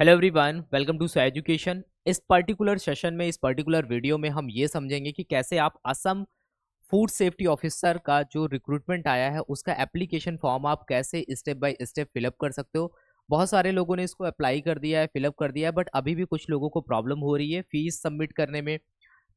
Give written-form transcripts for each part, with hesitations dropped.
Hello everyone, welcome to so education. इस particular session में, इस पर्टिकुलर वीडियो में हम ये समझेंगे कि कैसे आप असम फूड सेफ्टी ऑफिसर का जो रिक्रूटमेंट आया है उसका एप्लीकेशन फॉर्म आप कैसे स्टेप बाय स्टेप फिलअप कर सकते हो। बहुत सारे लोगों ने इसको अप्लाई कर दिया है, फिलअप कर दिया है, बट अभी भी कुछ लोगों को प्रॉब्लम हो रही है फीस सबमिट करने में।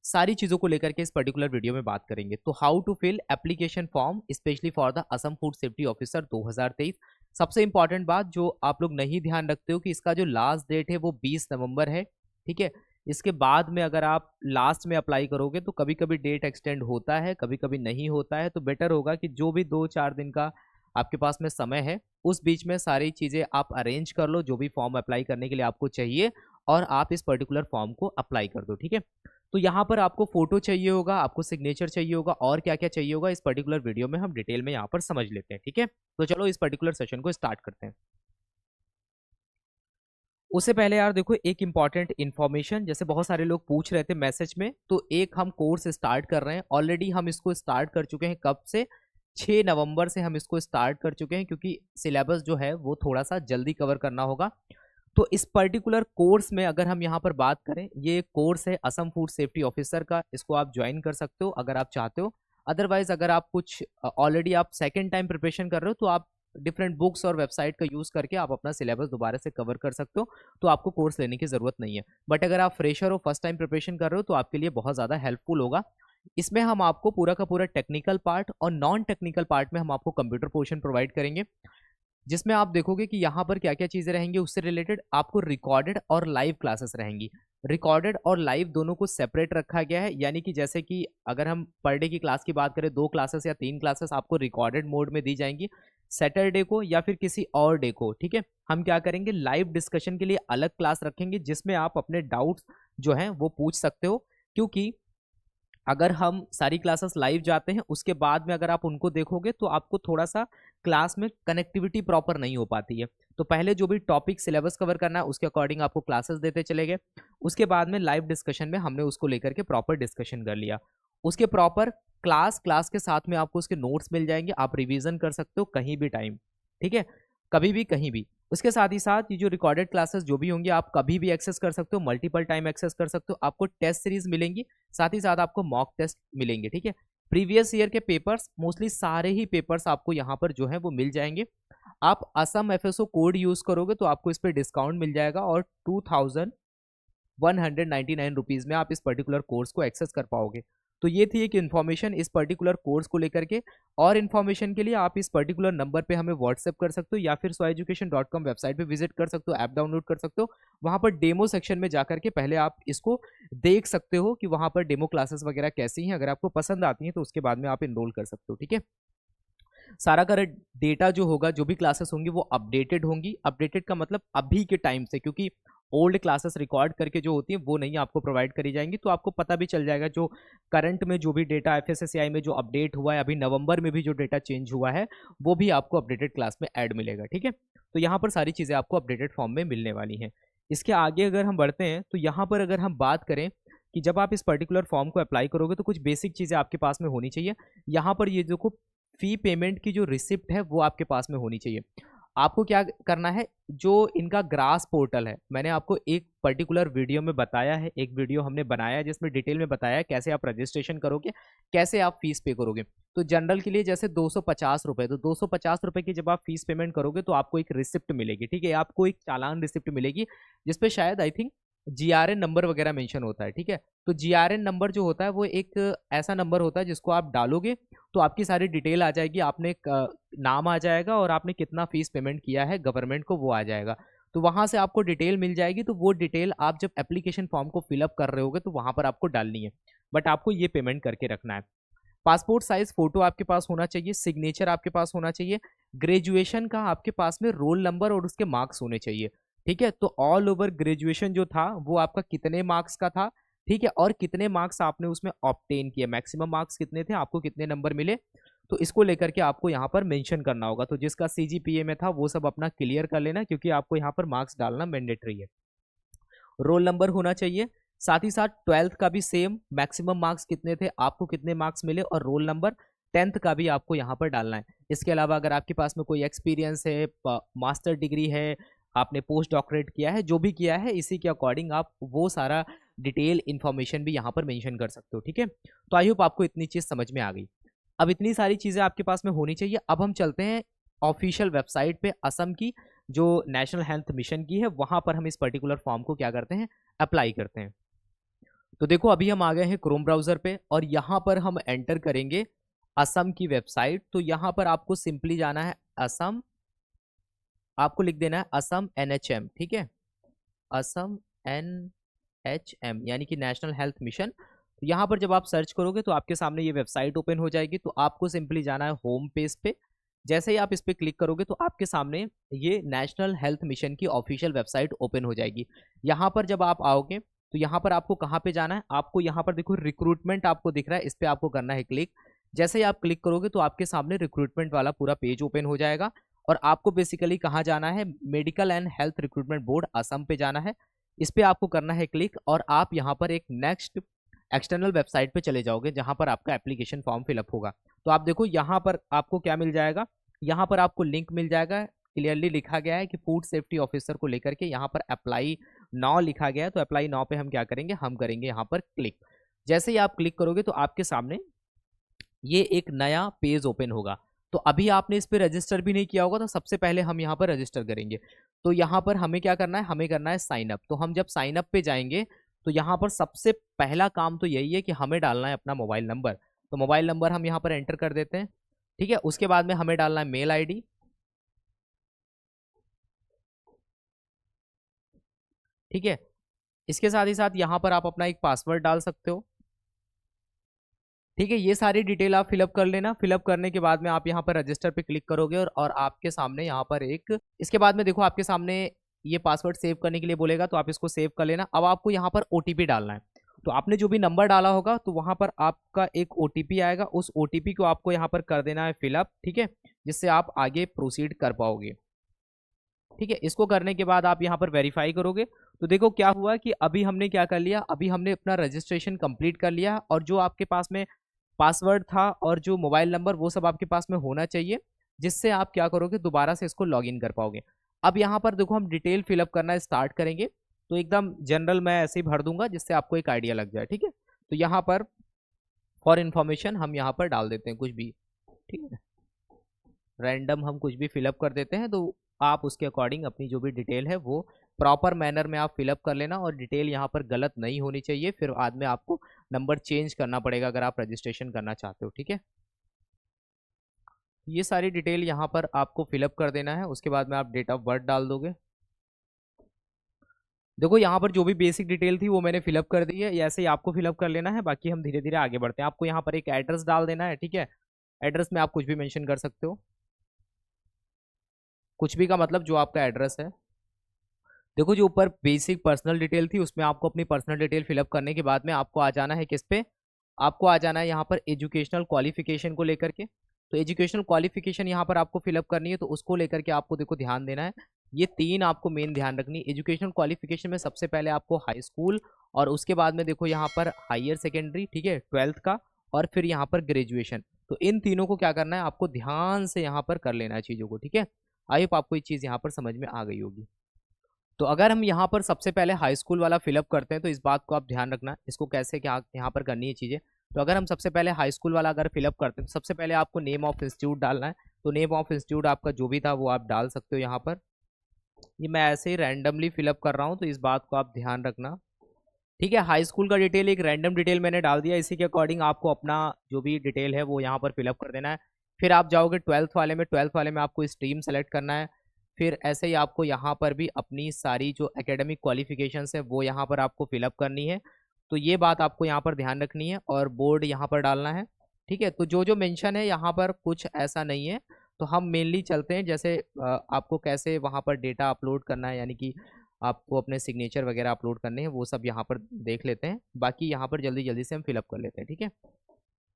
सारी चीज़ों को लेकर के इस पर्टिकुलर वीडियो में बात करेंगे। तो how to fill application form specially for the Assam food safety officer 2023। सबसे इंपॉर्टेंट बात जो आप लोग नहीं ध्यान रखते हो कि इसका जो लास्ट डेट है वो 20 नवंबर है। ठीक है, इसके बाद में अगर आप लास्ट में अप्लाई करोगे तो कभी कभी डेट एक्सटेंड होता है, कभी कभी नहीं होता है। तो बेटर होगा कि जो भी 2-4 दिन का आपके पास में समय है उस बीच में सारी चीज़ें आप अरेंज कर लो जो भी फॉर्म अप्लाई करने के लिए आपको चाहिए, और आप इस पर्टिकुलर फॉर्म को अप्लाई कर दो। ठीक है, तो यहाँ पर आपको फोटो चाहिए होगा, आपको सिग्नेचर चाहिए होगा, और क्या क्या चाहिए होगा इस पर्टिकुलर वीडियो में हम डिटेल में यहाँ पर समझ लेते हैं। ठीक है, तो चलो इस पर्टिकुलर सेशन को स्टार्ट करते हैं। उससे पहले यार देखो, एक इंपॉर्टेंट इन्फॉर्मेशन, जैसे बहुत सारे लोग पूछ रहे थे मैसेज में, तो एक हम कोर्स स्टार्ट कर रहे हैं। ऑलरेडी हम इसको स्टार्ट कर चुके हैं। कब से? 6 नवंबर से हम इसको स्टार्ट कर चुके हैं, क्योंकि सिलेबस जो है वो थोड़ा सा जल्दी कवर करना होगा। तो इस पर्टिकुलर कोर्स में अगर हम यहाँ पर बात करें, ये कोर्स है असम फूड सेफ्टी ऑफिसर का। इसको आप ज्वाइन कर सकते हो अगर आप चाहते हो। अदरवाइज अगर आप कुछ ऑलरेडी आप सेकेंड टाइम प्रिपरेशन कर रहे हो तो आप डिफरेंट बुक्स और वेबसाइट का यूज़ करके आप अपना सिलेबस दोबारा से कवर कर सकते हो। तो आपको कोर्स लेने की ज़रूरत नहीं है। बट अगर आप फ्रेशर हो, फर्स्ट टाइम प्रिपरेशन कर रहे हो, तो आपके लिए बहुत ज़्यादा हेल्पफुल होगा। इसमें हम आपको पूरा का पूरा टेक्निकल पार्ट और नॉन टेक्निकल पार्ट में हम आपको कंप्यूटर पोर्शन प्रोवाइड करेंगे, जिसमें आप देखोगे कि यहाँ पर क्या क्या चीज़ें रहेंगी। उससे रिलेटेड आपको रिकॉर्डेड और लाइव क्लासेस रहेंगी। रिकॉर्डेड और लाइव दोनों को सेपरेट रखा गया है, यानी कि जैसे कि अगर हम पर डे की क्लास की बात करें, 2 क्लासेस या 3 क्लासेस आपको रिकॉर्डेड मोड में दी जाएंगी सैटरडे को या फिर किसी और डे को। ठीक है, हम क्या करेंगे, लाइव डिस्कशन के लिए अलग क्लास रखेंगे जिसमें आप अपने डाउट्स जो हैं वो पूछ सकते हो। क्योंकि अगर हम सारी क्लासेस लाइव जाते हैं उसके बाद में अगर आप उनको देखोगे तो आपको थोड़ा सा क्लास में कनेक्टिविटी प्रॉपर नहीं हो पाती है। तो पहले जो भी टॉपिक सिलेबस कवर करना है उसके अकॉर्डिंग आपको क्लासेस देते चले गए। उसके बाद में लाइव डिस्कशन में हमने उसको लेकर के प्रॉपर डिस्कशन कर लिया। उसके प्रॉपर क्लास क्लास के साथ में आपको उसके नोट्स मिल जाएंगे, आप रिवीजन कर सकते हो कहीं भी टाइम। ठीक है, कभी भी कहीं भी। उसके साथ ही साथ ये जो रिकॉर्डेड क्लासेस जो भी होंगी आप कभी भी एक्सेस कर सकते हो, मल्टीपल टाइम एक्सेस कर सकते हो। आपको टेस्ट सीरीज मिलेंगी, साथ ही साथ आपको मॉक टेस्ट मिलेंगे। ठीक है, प्रीवियस ईयर के पेपर्स, मोस्टली सारे ही पेपर्स आपको यहाँ पर जो है वो मिल जाएंगे। आप असम एफएसओ कोड यूज करोगे तो आपको इस पर डिस्काउंट मिल जाएगा, और 2199 रुपीज़ में आप इस पर्टिकुलर कोर्स को एक्सेस कर पाओगे। तो ये थी एक इन्फॉर्मेशन इस पर्टिकुलर कोर्स को लेकर के। और इन्फॉर्मेशन के लिए आप इस पर्टिकुलर नंबर पे हमें व्हाट्सएप कर सकते हो, या फिर soeducation.com वेबसाइट पे विजिट कर सकते हो, ऐप डाउनलोड कर सकते हो। वहाँ पर डेमो सेक्शन में जाकर के पहले आप इसको देख सकते हो कि वहाँ पर डेमो क्लासेस वगैरह कैसी हैं। अगर आपको पसंद आती हैं तो उसके बाद में आप इनरोल कर सकते हो। ठीक है, सारा का डेटा जो होगा, जो भी क्लासेस होंगी वो अपडेटेड होंगी। अपडेटेड का मतलब अभी के टाइम से, क्योंकि ओल्ड क्लासेस रिकॉर्ड करके जो होती है वो नहीं आपको प्रोवाइड करी जाएंगी। तो आपको पता भी चल जाएगा जो करंट में जो भी डेटा एफएसएसएआई में जो अपडेट हुआ है, अभी नवंबर में भी जो डेटा चेंज हुआ है वो भी आपको अपडेटेड क्लास में ऐड मिलेगा। ठीक है, तो यहाँ पर सारी चीज़ें आपको अपडेटेड फॉर्म में मिलने वाली हैं। इसके आगे अगर हम बढ़ते हैं तो यहाँ पर अगर हम बात करें कि जब आप इस पर्टिकुलर फॉर्म को अप्लाई करोगे तो कुछ बेसिक चीज़ें आपके पास में होनी चाहिए। यहाँ पर ये जो फी पेमेंट की जो रिसिप्ट है वो आपके पास में होनी चाहिए। आपको क्या करना है, जो इनका ग्रास पोर्टल है, मैंने आपको एक पर्टिकुलर वीडियो में बताया है, एक वीडियो हमने बनाया है जिसमें डिटेल में बताया है कैसे आप रजिस्ट्रेशन करोगे, कैसे आप फीस पे करोगे। तो जनरल के लिए जैसे 250 रुपये, तो 250 रुपये की जब आप फीस पेमेंट करोगे तो आपको एक रिसिप्ट मिलेगी। ठीक है, आपको एक चालान रिसिप्ट मिलेगी जिसपे शायद आई थिंक जीआरएन नंबर वगैरह मेंशन होता है। ठीक है, तो जीआरएन नंबर जो होता है वो एक ऐसा नंबर होता है जिसको आप डालोगे तो आपकी सारी डिटेल आ जाएगी। आपने नाम आ जाएगा और आपने कितना फीस पेमेंट किया है गवर्नमेंट को वो आ जाएगा। तो वहाँ से आपको डिटेल मिल जाएगी। तो वो डिटेल आप जब एप्लीकेशन फॉर्म को फिलअप कर रहे होगे तो वहाँ पर आपको डालनी है। बट आपको ये पेमेंट करके रखना है। पासपोर्ट साइज फोटो आपके पास होना चाहिए, सिग्नेचर आपके पास होना चाहिए, ग्रेजुएशन का आपके पास में रोल नंबर और उसके मार्क्स होने चाहिए। ठीक है, तो ऑल ओवर ग्रेजुएशन जो था वो आपका कितने मार्क्स का था, ठीक है, और कितने मार्क्स आपने उसमें ऑब्टेन किए, मैक्सिमम मार्क्स कितने थे, आपको कितने नंबर मिले, तो इसको लेकर के आपको यहाँ पर मेंशन करना होगा। तो जिसका सीजीपीए में था वो सब अपना क्लियर कर लेना, क्योंकि आपको यहाँ पर मार्क्स डालना मैंडेटरी है। रोल नंबर होना चाहिए, साथ ही साथ 12th का भी सेम, मैक्सिमम मार्क्स कितने थे, आपको कितने मार्क्स मिले, और रोल नंबर 10th का भी आपको यहाँ पर डालना है। इसके अलावा अगर आपके पास में कोई एक्सपीरियंस है, मास्टर डिग्री है, आपने पोस्ट डॉक्टरेट किया है, जो भी किया है इसी के अकॉर्डिंग आप वो सारा डिटेल इन्फॉर्मेशन भी यहाँ पर मेंशन कर सकते हो, ठीक है। तो आई होप आपको इतनी चीज़ समझ में आ गई। अब इतनी सारी चीज़ें आपके पास में होनी चाहिए। अब हम चलते हैं ऑफिशियल वेबसाइट पे असम की, जो नेशनल हेल्थ मिशन की है, वहाँ पर हम इस पर्टिकुलर फॉर्म को क्या करते हैं, अप्लाई करते हैं। तो देखो अभी हम आ गए हैं क्रोम ब्राउज़र पे और यहाँ पर हम एंटर करेंगे असम की वेबसाइट। तो यहाँ पर आपको सिंपली जाना है असम, आपको लिख देना है असम NHM, ठीक है, असम NHM यानी कि नेशनल हेल्थ मिशन। तो यहाँ पर जब आप सर्च करोगे तो आपके सामने ये वेबसाइट ओपन हो जाएगी। तो आपको सिंपली जाना है होम पेज पे। जैसे ही आप इस पर क्लिक करोगे तो आपके सामने ये नेशनल हेल्थ मिशन की ऑफिशियल वेबसाइट ओपन हो जाएगी। यहाँ पर जब आप आओगे तो यहाँ पर आपको कहाँ पे जाना है, आपको यहाँ पर देखो रिक्रूटमेंट आपको दिख रहा है, इस पर आपको करना है क्लिक। जैसे ही आप क्लिक करोगे तो आपके सामने रिक्रूटमेंट वाला पूरा पेज ओपन हो जाएगा और आपको बेसिकली कहाँ जाना है, medical and health recruitment board Assam पे जाना है। इस पर आपको करना है क्लिक और आप यहाँ पर एक नेक्स्ट एक्सटर्नल वेबसाइट पे चले जाओगे जहाँ पर आपका एप्लीकेशन फॉर्म फिलअप होगा। तो आप देखो यहाँ पर आपको क्या मिल जाएगा, यहाँ पर आपको लिंक मिल जाएगा, क्लियरली लिखा गया है कि फूड सेफ्टी ऑफिसर को लेकर के यहाँ पर अप्लाई नाउ लिखा गया है। तो अप्लाई नाउ पे हम क्या करेंगे, हम करेंगे यहाँ पर क्लिक। जैसे ही आप क्लिक करोगे तो आपके सामने ये एक नया पेज ओपन होगा। तो अभी आपने इस पर रजिस्टर भी नहीं किया होगा, तो सबसे पहले हम यहाँ पर रजिस्टर करेंगे। तो यहाँ पर हमें क्या करना है, हमें करना है साइन अप। तो हम जब साइन अप पे जाएंगे तो यहाँ पर सबसे पहला काम तो यही है कि हमें डालना है अपना मोबाइल नंबर। तो मोबाइल नंबर हम यहाँ पर एंटर कर देते हैं, ठीक है। उसके बाद में हमें डालना है मेल ID, ठीक है। इसके साथ ही साथ यहाँ पर आप अपना एक पासवर्ड डाल सकते हो, ठीक है। ये सारी डिटेल आप फिलअप कर लेना। फिलअप करने के बाद में आप यहाँ पर रजिस्टर पे क्लिक करोगे और आपके सामने यहाँ पर एक, इसके बाद में देखो आपके सामने ये पासवर्ड सेव करने के लिए बोलेगा, तो आप इसको सेव कर लेना। अब आपको यहाँ पर OTP डालना है। तो आपने जो भी नंबर डाला होगा तो वहाँ पर आपका एक OTP आएगा, उस OTP को आपको यहाँ पर कर देना है फिलअप, ठीक है, जिससे आप आगे प्रोसीड कर पाओगे, ठीक है। इसको करने के बाद आप यहाँ पर वेरीफाई करोगे। तो देखो क्या हुआ कि अभी हमने क्या कर लिया, अभी हमने अपना रजिस्ट्रेशन कंप्लीट कर लिया और जो आपके पास में पासवर्ड था और जो मोबाइल नंबर वो सब आपके पास में होना चाहिए, जिससे आप क्या करोगे, दोबारा से इसको लॉगिन कर पाओगे। अब यहाँ पर देखो हम डिटेल फिलअप करना स्टार्ट करेंगे। तो एकदम जनरल मैं ऐसे ही भर दूंगा जिससे आपको एक आइडिया लग जाए, ठीक है। तो यहाँ पर फॉर इन्फॉर्मेशन हम यहाँ पर डाल देते हैं कुछ भी, ठीक है, रैंडम हम कुछ भी फिलअप कर देते हैं। तो आप उसके अकॉर्डिंग अपनी जो भी डिटेल है वो प्रॉपर मैनर में आप फिलअप कर लेना और डिटेल यहाँ पर गलत नहीं होनी चाहिए, फिर बाद में आपको नंबर चेंज करना पड़ेगा अगर आप रजिस्ट्रेशन करना चाहते हो, ठीक है। ये सारी डिटेल यहाँ पर आपको फिलअप कर देना है। उसके बाद में आप डेट ऑफ बर्थ डाल दोगे। देखो यहाँ पर जो भी बेसिक डिटेल थी वो मैंने फिलअप कर दी है, ऐसे ही आपको फिलअप कर लेना है। बाकी हम धीरे धीरे आगे बढ़ते हैं। आपको यहाँ पर एक एड्रेस डाल देना है, ठीक है। एड्रेस में आप कुछ भी मेंशन कर सकते हो, कुछ भी का मतलब जो आपका एड्रेस है। देखो जो ऊपर बेसिक पर्सनल डिटेल थी उसमें आपको अपनी पर्सनल डिटेल फिलअप करने के बाद में आपको आ जाना है किस पे, आपको आ जाना है यहाँ पर एजुकेशनल क्वालिफिकेशन को लेकर के। तो एजुकेशनल क्वालिफिकेशन यहाँ पर आपको फिलअप करनी है, तो उसको लेकर के आपको देखो ध्यान देना है। ये तीन आपको मेन ध्यान रखनी है। एजुकेशनल क्वालिफिकेशन में सबसे पहले आपको हाई स्कूल और उसके बाद में देखो यहाँ पर हायर सेकेंडरी, ठीक है, 12th का, और फिर यहाँ पर ग्रेजुएशन। तो इन तीनों को क्या करना है, आपको ध्यान से यहाँ पर कर लेना है चीज़ों को, ठीक है। आई होप आपको ये चीज़ यहाँ पर समझ में आ गई होगी। तो अगर हम यहाँ पर सबसे पहले हाई स्कूल वाला फिलअप करते हैं तो इस बात को आप ध्यान रखना, इसको कैसे क्या यहाँ पर करनी है चीज़ें। तो अगर हम सबसे पहले हाई स्कूल वाला अगर फिलअप करते हैं तो सबसे पहले आपको नेम ऑफ इंस्टीट्यूट डालना है। तो नेम ऑफ इंस्टीट्यूट आपका जो भी था वो आप डाल सकते हो यहाँ पर। ये मैं ऐसे ही रैंडमली फिलअप कर रहा हूँ, तो इस बात को आप ध्यान रखना, ठीक है। हाई स्कूल का डिटेल एक रैंडम डिटेल मैंने डाल दिया, इसी के अकॉर्डिंग आपको अपना जो भी डिटेल है वो यहाँ पर फिलअप कर देना है। फिर आप जाओगे 12th वाले में, 12th वाले में आपको स्ट्रीम सेलेक्ट करना है। फिर ऐसे ही आपको यहाँ पर भी अपनी सारी जो एकेडमिक क्वालिफिकेशंस है वो यहाँ पर आपको फिलअप करनी है। तो ये बात आपको यहाँ पर ध्यान रखनी है और बोर्ड यहाँ पर डालना है, ठीक है। तो जो जो मेंशन है यहाँ पर कुछ ऐसा नहीं है। तो हम मेनली चलते हैं जैसे आपको कैसे वहाँ पर डेटा अपलोड करना है, यानी कि आपको अपने सिग्नेचर वगैरह अपलोड करने हैं, वो सब यहाँ पर देख लेते हैं। बाकी यहाँ पर जल्दी जल्दी से हम फिलअप कर लेते हैं, ठीक है।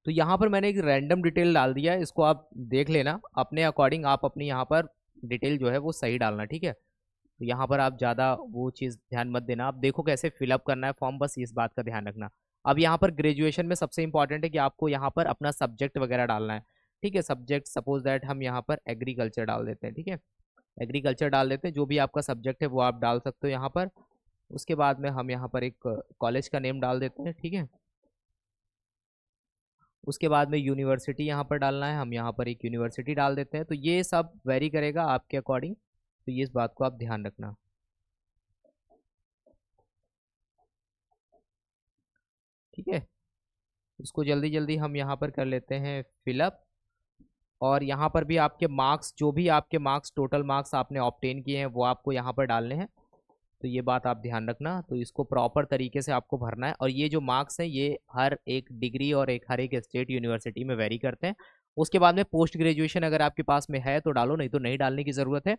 तो यहाँ पर मैंने एक रैंडम डिटेल डाल दिया है, इसको आप देख लेना अपने अकॉर्डिंग। आप अपनी यहाँ पर डिटेल जो है वो सही डालना, ठीक है। तो यहाँ पर आप ज़्यादा वो चीज़ ध्यान मत देना, आप देखो कैसे फिलअप करना है फॉर्म, बस इस बात का ध्यान रखना। अब यहाँ पर ग्रेजुएशन में सबसे इंपॉर्टेंट है कि आपको यहाँ पर अपना सब्जेक्ट वगैरह डालना है, ठीक है। सब्जेक्ट सपोज दैट हम यहाँ पर एग्रीकल्चर डाल देते हैं, ठीक है। एग्रीकल्चर डाल देते हैं, जो भी आपका सब्जेक्ट है वो आप डाल सकते हो यहाँ पर। उसके बाद में हम यहाँ पर एक कॉलेज का नेम डाल देते हैं, ठीक है। उसके बाद में यूनिवर्सिटी यहाँ पर डालना है, हम यहाँ पर एक यूनिवर्सिटी डाल देते हैं। तो ये सब वेरी करेगा आपके अकॉर्डिंग, तो ये इस बात को आप ध्यान रखना, ठीक है। इसको जल्दी जल्दी हम यहाँ पर कर लेते हैं फिलअप। और यहाँ पर भी आपके मार्क्स, जो भी आपके मार्क्स, टोटल मार्क्स आपने ऑब्टेन किए हैं वो आपको यहाँ पर डालने हैं, तो ये बात आप ध्यान रखना। तो इसको प्रॉपर तरीके से आपको भरना है। और ये जो मार्क्स हैं ये हर एक डिग्री और हर एक स्टेट यूनिवर्सिटी में वेरी करते हैं। उसके बाद में पोस्ट ग्रेजुएशन अगर आपके पास में है तो डालो, नहीं तो नहीं डालने की ज़रूरत है,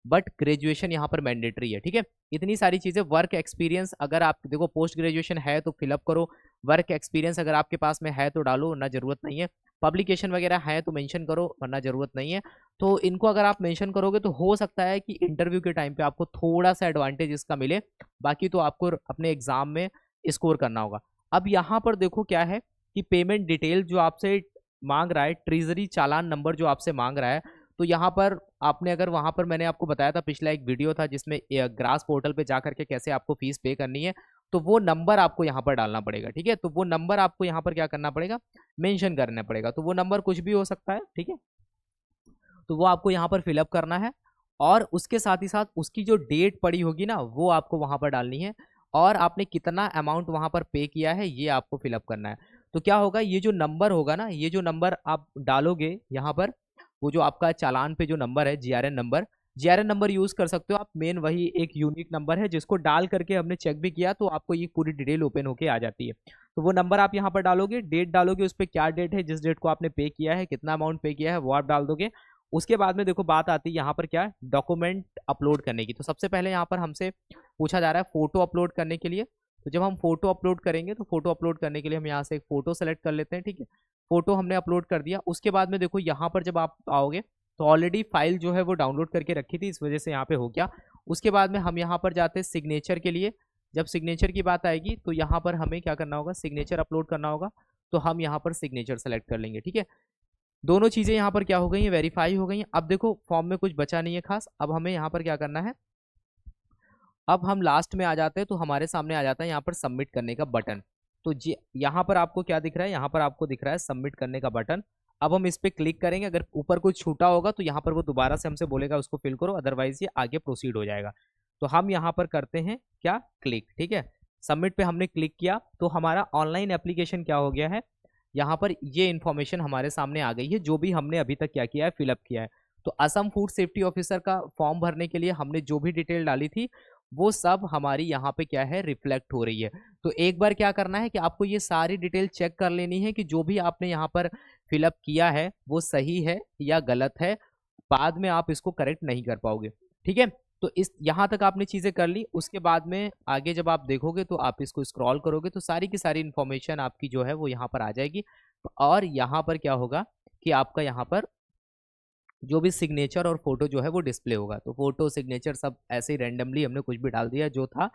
बट ग्रेजुएशन यहाँ पर मैंडेटरी है, ठीक है। इतनी सारी चीज़ें। वर्क एक्सपीरियंस अगर आप देखो पोस्ट ग्रेजुएशन है तो फिलअप करो, वर्क एक्सपीरियंस अगर आपके पास में है तो डालो, ना ज़रूरत नहीं है। पब्लिकेशन वगैरह है तो मेंशन करो, वरना ज़रूरत नहीं है। तो इनको अगर आप मेंशन करोगे तो हो सकता है कि इंटरव्यू के टाइम पे आपको थोड़ा सा एडवांटेज इसका मिले, बाकी तो आपको अपने एग्जाम में स्कोर करना होगा। अब यहाँ पर देखो क्या है कि पेमेंट डिटेल जो आपसे मांग रहा है, ट्रेजरी चालान नंबर जो आपसे मांग रहा है, तो यहाँ पर आपने अगर वहाँ पर मैंने आपको बताया था, पिछला एक वीडियो था जिसमें ग्रास पोर्टल पे जा करके कैसे आपको फीस पे करनी है, तो वो नंबर आपको यहाँ पर डालना पड़ेगा, ठीक है। तो वो नंबर आपको यहाँ पर क्या करना पड़ेगा, मेंशन करना पड़ेगा। तो वो नंबर कुछ भी हो सकता है, ठीक है। तो वो आपको यहाँ पर फिलअप करना है। और उसके साथ ही साथ उसकी जो डेट पड़ी होगी ना वो आपको वहाँ पर डालनी है। और आपने कितना अमाउंट वहाँ पर पे किया है ये आपको फिलअप करना है। तो क्या होगा, ये जो नंबर होगा ना, ये जो नंबर आप डालोगे यहाँ पर, वो जो आपका चालान पे जो नंबर है, जीआरएन नंबर यूज़ कर सकते हो आप। मेन वही एक यूनिक नंबर है जिसको डाल करके हमने चेक भी किया तो आपको ये पूरी डिटेल ओपन होके आ जाती है। तो वो नंबर आप यहाँ पर डालोगे, डेट डालोगे, उस पर क्या डेट है, जिस डेट को आपने पे किया है, कितना अमाउंट पे किया है वो आप डाल दोगे। उसके बाद में देखो बात आती है यहाँ पर क्या, डॉक्यूमेंट अपलोड करने की। तो सबसे पहले यहाँ पर हमसे पूछा जा रहा है फोटो अपलोड करने के लिए। तो जब हम फोटो अपलोड करेंगे तो फोटो अपलोड करने के लिए हम यहाँ से एक फोटो सेलेक्ट कर लेते हैं, ठीक है। फोटो हमने अपलोड कर दिया। उसके बाद में देखो यहाँ पर जब आप आओगे तो ऑलरेडी फाइल जो है वो डाउनलोड करके रखी थी, इस वजह से यहाँ पे हो गया। उसके बाद में हम यहाँ पर जाते हैं सिग्नेचर के लिए। जब सिग्नेचर की बात आएगी तो यहाँ पर हमें क्या करना होगा, सिग्नेचर अपलोड करना होगा। तो हम यहाँ पर सिग्नेचर सेलेक्ट कर लेंगे, ठीक है। दोनों चीज़ें यहाँ पर क्या हो गई हैं, वेरीफाई हो गई हैं। अब देखो फॉर्म में कुछ बचा नहीं है खास। अब हमें यहाँ पर क्या करना है, अब हम लास्ट में आ जाते हैं तो हमारे सामने आ जाता है यहाँ पर सबमिट करने का बटन। तो जी यहाँ पर आपको क्या दिख रहा है, यहाँ पर आपको दिख रहा है सबमिट करने का बटन। अब हम इस पर क्लिक करेंगे। अगर ऊपर कुछ छूटा होगा तो यहाँ पर वो दोबारा से हमसे बोलेगा उसको फिल करो, अदरवाइज ये आगे प्रोसीड हो जाएगा। तो हम यहाँ पर करते हैं क्या, क्लिक, ठीक है। सबमिट पे हमने क्लिक किया तो हमारा ऑनलाइन एप्लीकेशन क्या हो गया है, यहाँ पर ये इन्फॉर्मेशन हमारे सामने आ गई है, जो भी हमने अभी तक क्या किया है, फिलअप किया है। तो असम फूड सेफ्टी ऑफिसर का फॉर्म भरने के लिए हमने जो भी डिटेल डाली थी वो सब हमारी यहाँ पे क्या है, रिफ्लेक्ट हो रही है। तो एक बार क्या करना है कि आपको ये सारी डिटेल चेक कर लेनी है कि जो भी आपने यहाँ पर फिलअप किया है वो सही है या गलत है। बाद में आप इसको करेक्ट नहीं कर पाओगे, ठीक है। तो इस यहाँ तक आपने चीज़ें कर ली। उसके बाद में आगे जब आप देखोगे तो आप इसको स्क्रॉल करोगे तो सारी की सारी इन्फॉर्मेशन आपकी जो है वो यहाँ पर आ जाएगी। और यहाँ पर क्या होगा कि आपका यहाँ पर जो भी सिग्नेचर और फोटो जो है वो डिस्प्ले होगा। तो फोटो सिग्नेचर सब ऐसे ही रैंडमली हमने कुछ भी डाल दिया जो था,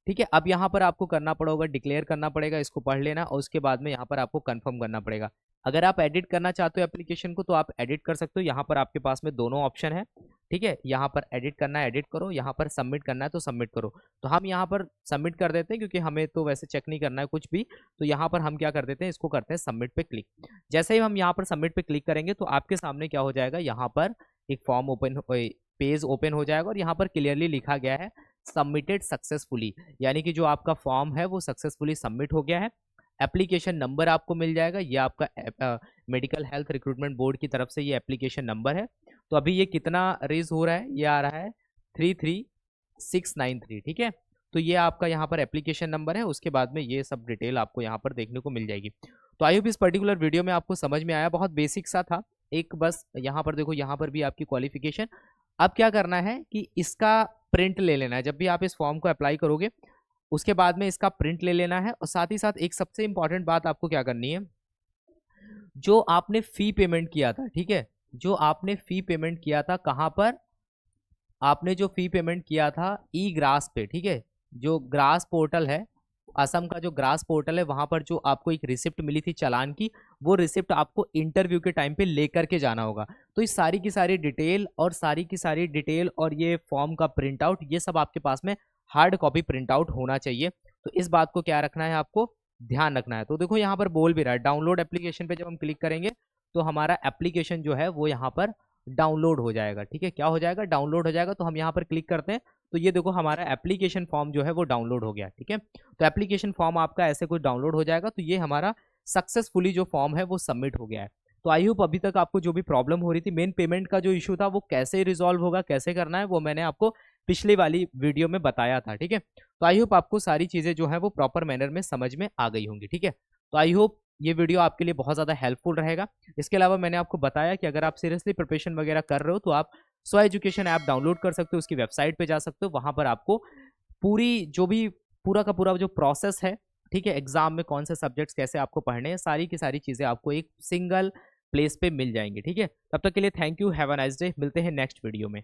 ठीक है। अब यहाँ पर आपको करना पड़ेगा, डिक्लेयर करना पड़ेगा, इसको पढ़ लेना और उसके बाद में यहाँ पर आपको कंफर्म करना पड़ेगा। अगर आप एडिट करना चाहते हो एप्लीकेशन को तो आप एडिट कर सकते हो। यहाँ पर आपके पास में दोनों ऑप्शन है, ठीक है। यहाँ पर एडिट करना है एडिट करो, यहाँ पर सबमिट करना है तो सबमिट करो। तो हम यहाँ पर सबमिट कर देते हैं क्योंकि हमें तो वैसे चेक नहीं करना है कुछ भी। तो यहाँ पर हम क्या कर देते हैं, इसको करते हैं सबमिट पे क्लिक। जैसे ही हम यहाँ पर सबमिट पे क्लिक करेंगे तो आपके सामने क्या हो जाएगा, यहाँ पर एक फॉर्म ओपन, पेज ओपन हो जाएगा और यहाँ पर क्लियरली लिखा गया है सबमिटेड सक्सेसफुली, यानी कि जो आपका फॉर्म है वो सक्सेसफुली सबमिट हो गया है। एप्लीकेशन नंबर आपको मिल जाएगा, ये आपका मेडिकल हेल्थ रिक्रूटमेंट बोर्ड की तरफ से ये एप्लीकेशन नंबर है। तो अभी ये कितना रेज हो रहा है, ये आ रहा है 33693, ठीक है। तो ये आपका यहाँ पर एप्लीकेशन नंबर है। उसके बाद में ये सब डिटेल आपको यहाँ पर देखने को मिल जाएगी। तो आई होप इस पर्टिकुलर वीडियो में आपको समझ में आया, बहुत बेसिक सा था। एक बस यहाँ पर देखो, यहाँ पर भी आपकी क्वालिफिकेशन। अब क्या करना है कि इसका प्रिंट ले लेना है जब भी आप इस फॉर्म को अप्लाई करोगे। उसके बाद में इसका प्रिंट ले लेना है और साथ ही साथ एक सबसे इंपॉर्टेंट बात आपको क्या करनी है, जो आपने फी पेमेंट किया था, ठीक है, जो आपने फी पेमेंट किया था, कहाँ पर आपने जो फी पेमेंट किया था, ई ग्रास पे, ठीक है, जो ग्रास पोर्टल है असम का जो ग्रास पोर्टल है वहाँ पर जो आपको एक रिसिप्ट मिली थी चालान की, वो रिसिप्ट आपको इंटरव्यू के टाइम पे लेकर के जाना होगा। तो इस सारी की सारी डिटेल और सारी की सारी डिटेल और ये फॉर्म का प्रिंट आउट, ये सब आपके पास में हार्ड कॉपी प्रिंट आउट होना चाहिए। तो इस बात को क्या रखना है, आपको ध्यान रखना है। तो देखो यहाँ पर बोल भी रहा है डाउनलोड एप्लीकेशन पे जब हम क्लिक करेंगे तो हमारा एप्लीकेशन जो है वो यहाँ पर डाउनलोड हो जाएगा। ठीक है, क्या हो जाएगा, डाउनलोड हो जाएगा। तो हम यहाँ पर क्लिक करते हैं तो ये देखो हमारा एप्लीकेशन फॉर्म जो है वो डाउनलोड हो गया। ठीक है, तो एप्लीकेशन फॉर्म आपका ऐसे कुछ डाउनलोड हो जाएगा। तो ये हमारा सक्सेसफुली जो फॉर्म है वो सबमिट हो गया है। तो आई होप अभी तक आपको जो भी प्रॉब्लम हो रही थी, मेन पेमेंट का जो इशू था वो कैसे रिजॉल्व होगा, कैसे करना है, वो मैंने आपको पिछली वाली वीडियो में बताया था। ठीक है, तो आई होप आपको सारी चीज़ें जो है वो प्रॉपर मैनर में समझ में आ गई होंगी। ठीक है, तो आई होप ये वीडियो आपके लिए बहुत ज़्यादा हेल्पफुल रहेगा। इसके अलावा मैंने आपको बताया कि अगर आप सीरियसली प्रिपरेशन वगैरह कर रहे हो तो आप स्व एजुकेशन ऐप डाउनलोड कर सकते हो, उसकी वेबसाइट पे जा सकते हो। वहाँ पर आपको पूरी जो भी पूरा का पूरा जो प्रोसेस है, ठीक है, एग्जाम में कौन से सब्जेक्ट्स कैसे आपको पढ़ने हैं, सारी की सारी चीज़ें आपको एक सिंगल प्लेस पे मिल जाएंगी। ठीक है, तब तक के लिए thank you, have a nice day. मिलते हैं नेक्स्ट वीडियो में।